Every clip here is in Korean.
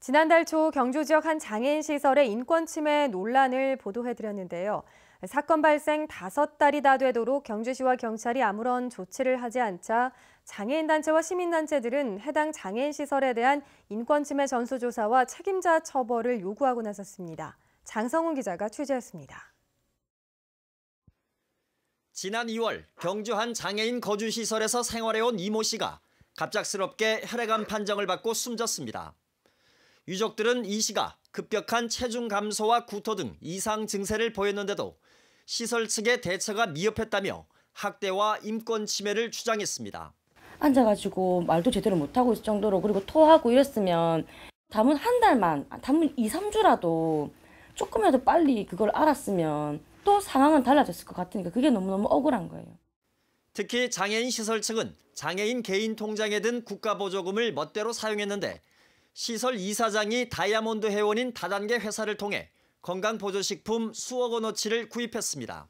지난달 초 경주 지역 한 장애인 시설의 인권 침해 논란을 보도해드렸는데요. 사건 발생 5달이 다 되도록 경주시와 경찰이 아무런 조치를 하지 않자 장애인단체와 시민단체들은 해당 장애인 시설에 대한 인권 침해 전수조사와 책임자 처벌을 요구하고 나섰습니다. 장성훈 기자가 취재했습니다. 지난 2월 경주 한 장애인 거주시설에서 생활해온 이모 씨가 갑작스럽게 혈액암 판정을 받고 숨졌습니다. 유족들은 이 씨가 급격한 체중 감소와 구토 등 이상 증세를 보였는데도 시설 측의 대처가 미흡했다며 학대와 인권 침해를 주장했습니다. 앉아가지고 말도 제대로 못하고 있을 정도로, 그리고 토하고 이랬으면 담은 한 달만, 담은 2, 3주라도 조금이라도 빨리 그걸 알았으면 또 상황은 달라졌을 것 같으니까 그게 너무너무 억울한 거예요. 특히 장애인 시설 측은 장애인 개인 통장에 든 국가보조금을 멋대로 사용했는데 시설 이사장이 다이아몬드 회원인 다단계 회사를 통해 건강보조식품 수억 원어치를 구입했습니다.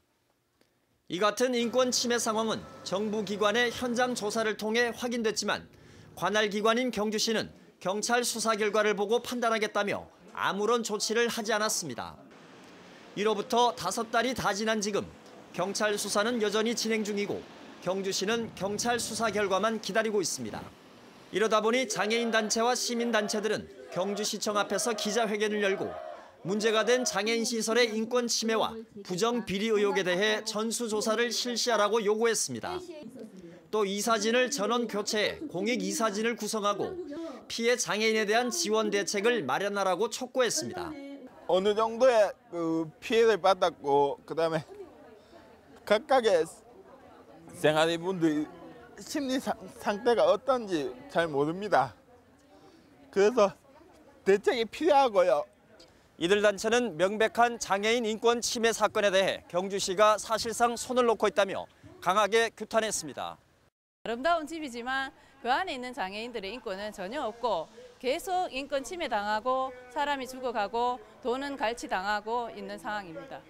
이 같은 인권 침해 상황은 정부 기관의 현장 조사를 통해 확인됐지만 관할 기관인 경주시는 경찰 수사 결과를 보고 판단하겠다며 아무런 조치를 하지 않았습니다. 이로부터 5달이 다 지난 지금 경찰 수사는 여전히 진행 중이고 경주시는 경찰 수사 결과만 기다리고 있습니다. 이러다 보니 장애인 단체와 시민 단체들은 경주시청 앞에서 기자회견을 열고 문제가 된 장애인 시설의 인권 침해와 부정 비리 의혹에 대해 전수조사를 실시하라고 요구했습니다. 또 이사진을 전원 교체해 공익 이사진을 구성하고 피해 장애인에 대한 지원 대책을 마련하라고 촉구했습니다. 어느 정도의 피해를 받았고 그다음에 각각의 생활인분들 심리 상태가 어떤지 잘 모릅니다. 그래서 대책이 필요하고요. 이들 단체는 명백한 장애인 인권 침해 사건에 대해 경주시가 사실상 손을 놓고 있다며 강하게 규탄했습니다. 아름다운 집이지만 그 안에 있는 장애인들의 인권은 전혀 없고 계속 인권 침해 당하고 사람이 죽어가고 돈은 갈취당하고 있는 상황입니다.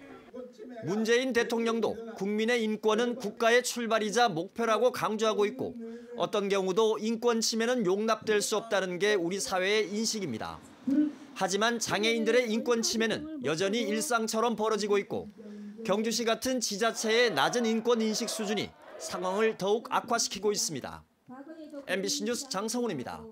문재인 대통령도 국민의 인권은 국가의 출발이자 목표라고 강조하고 있고 어떤 경우도 인권 침해는 용납될 수 없다는 게 우리 사회의 인식입니다. 하지만 장애인들의 인권 침해는 여전히 일상처럼 벌어지고 있고 경주시 같은 지자체의 낮은 인권 인식 수준이 상황을 더욱 악화시키고 있습니다. MBC 뉴스 장성훈입니다.